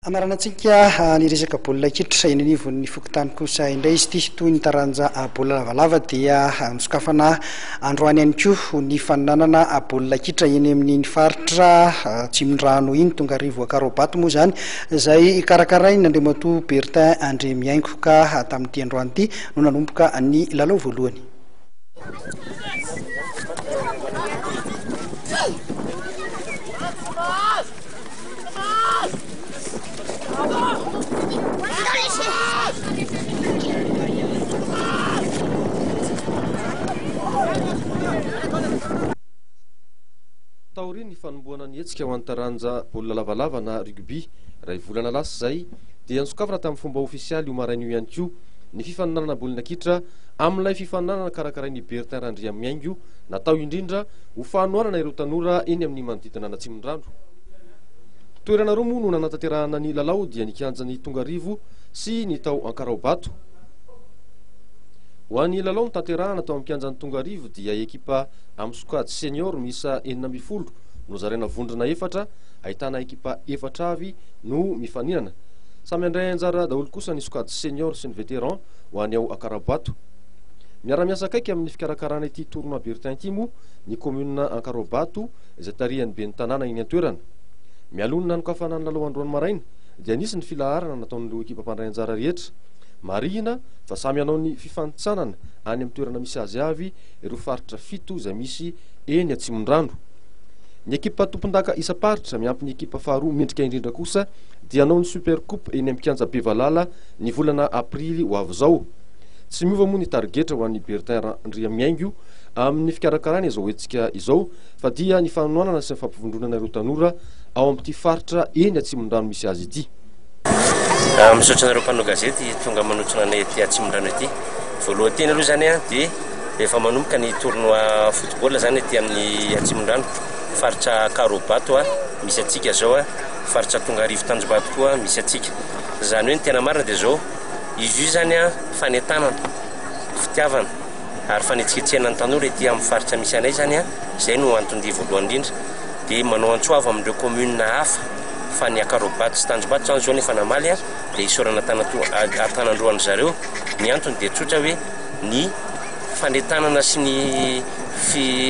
Amaranantsika ny resaka baolina kitra eny anivon'ny fokontany kosa indray izy ity toy ny taranja baolina lavalava dia misokafana androany ihany koa ny faninanana baolina kitra eny amin'ny faritra Tsimondrano iny tonga arivo Akarobato moa zany izay karakarainy Andriamatoa Bertin Andremiaingo ka tamin'ity androany ity no nanomboka ny lalao voalohany. Taoriny fanomboana ny hetsika ho an'ny taranja baolina lavalava na rugby ray volana lasa izay dia nisokafana tamin'ny fomba ofisialy io maraina io ihany koa ny fifaninanana baolina kitra amin'ilay fifaninanana karakarain'ny Bertin Andremiaingo natao indrindra ho fanohanana ireo tanora eny amin'ny manodidina Tsimondrano. Toerana roa moa no nanatanterahana ny lalao dia ny kianjan'ny Tongarivo sy ny tao Akarobato. Ho an'ny lalao nitanterahana tao amin'ny kianjan'ny Tongarivo dia ekipa amin'ny squad senior misa 9 no zarena vondrona 4, ahitana ekipa 4 avy no mifaninana. Samy andray anjara daholo kosa ny squad senior sy ny veteran ho an'ny ao Akarobato. Miara-miasa akaiky amin'ny fikarakarana ity tournoi Bertin ity moa ny commune Akarobato izay tarihany be ny tanàna iny an-toerana. Mialonina nokafana ny lalao androany maraina dia nisy ny filaharana nataon'ireo ekipa mpandray anjara rehetra. Marihina fa samy hanao ny fifantsanana any amin'ny toerana misy azy avy ireo faritra 7 izay misy eny Tsimondrano. Ny ekipa tompon-daka isa-paritra miampy ny ekipa faharoa mendrika indrindra kosa dia hanao ny super coupe eny amin'ny kianja Bevalala ny volana aprily ho avy izao. Tsy miova moa ny targetra ho an'ny Bertin Andremiaingo amin'ny fikarakarana izao hetsika izao fa dia ny fanohanana sy ny fampivondronana ireo tanora ao amin'ity faritra eny Tsimondrano misy azy ity. Misaotra anareo mpanao gazety tonga manotrona anay ety Tsimondrano ety. Voalohany teny aloha zany dia efa manomboka ny tournoi football zany ety amin'ny Tsimondrano. Faritra Akarobato misy atsika zao faritra Tongarivo Tanjombato koa misy atsika. Zany hoe ny tena marina dia zao izy io zany fanentanana fitiavana ary fanetsiketsehana ny tanora ety amin'ny faritra misy anay zany izay no antony voalohany indrindra dia manao antsoava amin'ireo commune hafa fa ny Akarobato sy Tanjombato zany zao nefa namaly dia isorana tanandroany zareo. Ny antony dia tsotra hoe ny fanentanana sy ny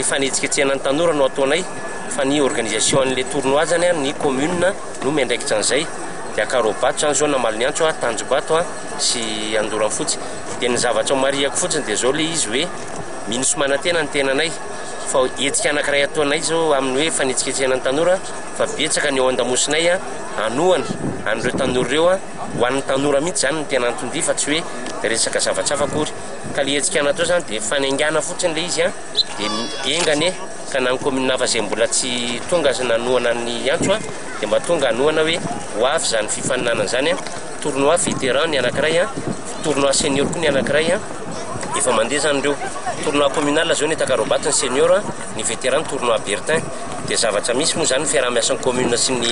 fanetsiketsehana ny tanora no ataonay fa ny organisation an'ilay tournoi zany ny commune no miandraikitra an'izay. Dia Akarobato zany zao namaly ny antso Tanjombato sy Andorany fotsy. Dia ny zavatra mariako fotsiny dia zao le izy hoe minosy manantena ny tenanay fa hetsika anankiray ataonay zao amin'ny hoe fanetsiketsehana ny tanora fa betsaka ny eo an-damosinay anohana an'ireo tanora ireo ho an'ny tanora mihitsy zany ny tena antondia fa tsy hoe resaka zavatra hafa akory. Ka le hetsika anatao zany dia fanaingana fotsiny le izy dia engany ka na ny commune hafa izay mbola tsy tonga sy nanohana ny antso dia mba tonga anohana hoe ho avy zany fifaninana zany tournoi vétéran ny anankiray tournoi senior koa ny anankiray efa mandeha zany ireo. Tournoi communal zao ny Akarobato ny senior ny vétéran tournoi Bertin. Dia zavatra misy moa zany fiaraha-miasan'ny commune sy ny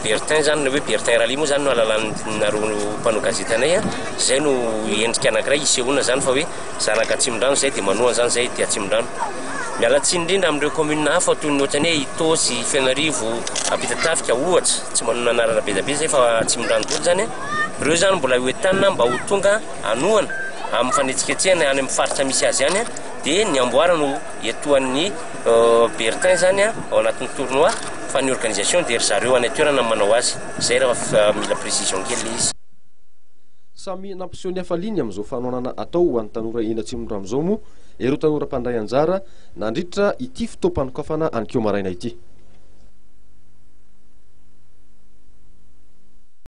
Bertin zany hoe Bertin Rally moa zany no alalanareo mpanao gazety anay zay no endrika anankiray isehoana zany fa hoe zanaka Tsimondrano zay dia manohana zany zay ety Tsimondrano. Miala tsiny indrindra amin'ireo commune hafa toy ny ohatrany hoe Itosy, Fianarivo, Ampitatafika ohatra tsy manana anarana be da be zay fa Tsimondrano daholo zany ireo zany mbola hoentanina mba ho tonga anohana amin'ny fanetsiketsehana any amin'ny faritra misy azy any dia ny amboarana no etoan'ny Bertin zany ao anatin'ny tournoi fa ny organisation dia zareo any toerana manao azy. Zay raha mila précision kely izy. Samy nampiseho ny hafaliny amin'izao fanohanana atao ho an'ny tanora eny Tsimondrano izao moa ireo tanora mpandray anjara nandritra ity fotoam-panokafana an'keo maraina ity.